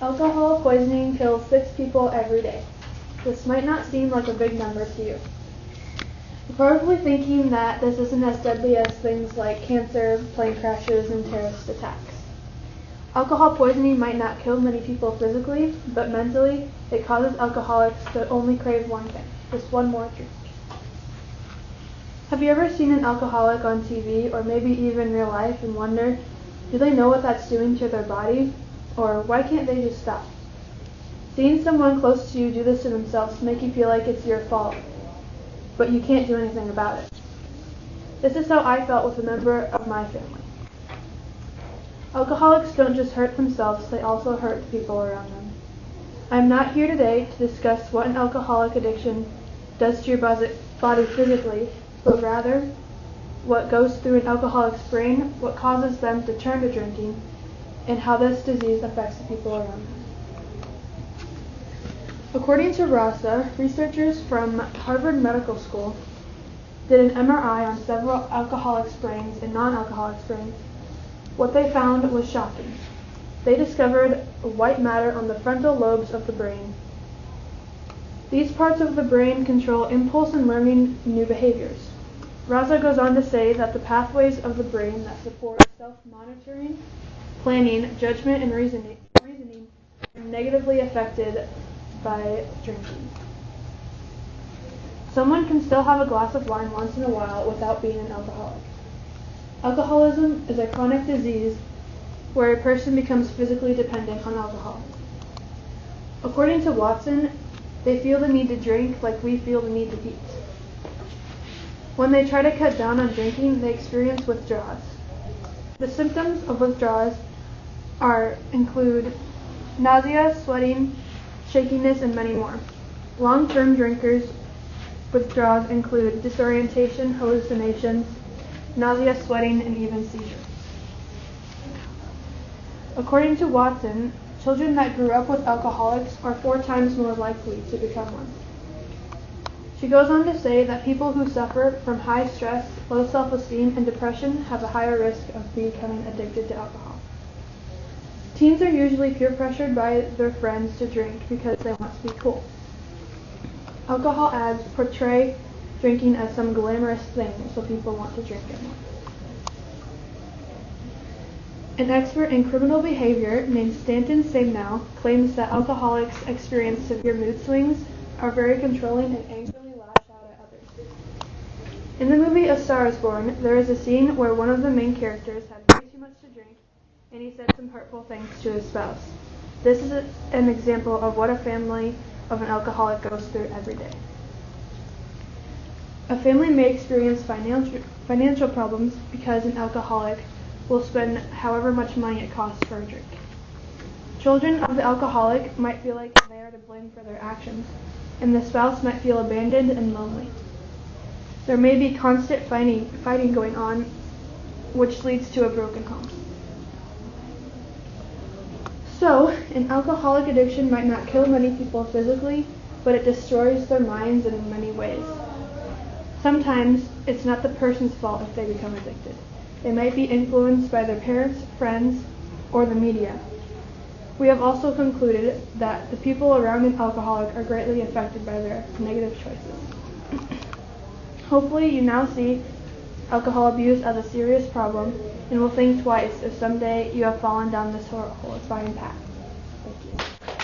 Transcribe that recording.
Alcohol poisoning kills 6 people every day. This might not seem like a big number to you. You're probably thinking that this isn't as deadly as things like cancer, plane crashes, and terrorist attacks. Alcohol poisoning might not kill many people physically, but mentally, it causes alcoholics to only crave one thing, just one more drink. Have you ever seen an alcoholic on TV or maybe even real life and wonder, do they know what that's doing to their body? Or why can't they just stop? Seeing someone close to you do this to themselves make you feel like it's your fault, but you can't do anything about it. This is how I felt with a member of my family. Alcoholics don't just hurt themselves, they also hurt the people around them. I'm not here today to discuss what an alcoholic addiction does to your body physically, but rather what goes through an alcoholic's brain, what causes them to turn to drinking, and how this disease affects the people around them. According to RASA, researchers from Harvard Medical School did an MRI on several alcoholics' brains and non-alcoholics' brains. What they found was shocking. They discovered white matter on the frontal lobes of the brain. These parts of the brain control impulse and learning new behaviors. Raza goes on to say that the pathways of the brain that support self-monitoring, planning, judgment, and reasoning are negatively affected by drinking. Someone can still have a glass of wine once in a while without being an alcoholic. Alcoholism is a chronic disease where a person becomes physically dependent on alcohol. According to Watson, they feel the need to drink like we feel the need to eat. When they try to cut down on drinking, they experience withdrawals. The symptoms of withdrawals include nausea, sweating, shakiness, and many more. Long-term drinkers' withdrawals include disorientation, hallucinations, nausea, sweating, and even seizures. According to Watson, children that grew up with alcoholics are 4 times more likely to become one. She goes on to say that people who suffer from high stress, low self-esteem, and depression have a higher risk of becoming addicted to alcohol. Teens are usually peer pressured by their friends to drink because they want to be cool. Alcohol ads portray drinking as some glamorous thing, so people want to drink it more. An expert in criminal behavior named Stanton Samnow claims that alcoholics experience severe mood swings, are very controlling, and angrily lash out at others. In the movie A Star is Born, there is a scene where one of the main characters had way too much to drink, and he said some hurtful things to his spouse. This is an example of what a family of an alcoholic goes through every day. A family may experience financial problems because an alcoholic will spend however much money it costs for a drink. Children of the alcoholic might feel like they are to blame for their actions, and the spouse might feel abandoned and lonely. There may be constant fighting going on, which leads to a broken home. So, an alcoholic addiction might not kill many people physically, but it destroys their minds in many ways. Sometimes it's not the person's fault if they become addicted. They might be influenced by their parents, friends, or the media. We have also concluded that the people around an alcoholic are greatly affected by their negative choices. Hopefully you now see alcohol abuse as a serious problem and will think twice if someday you have fallen down this horrible, inspiring path. Thank you.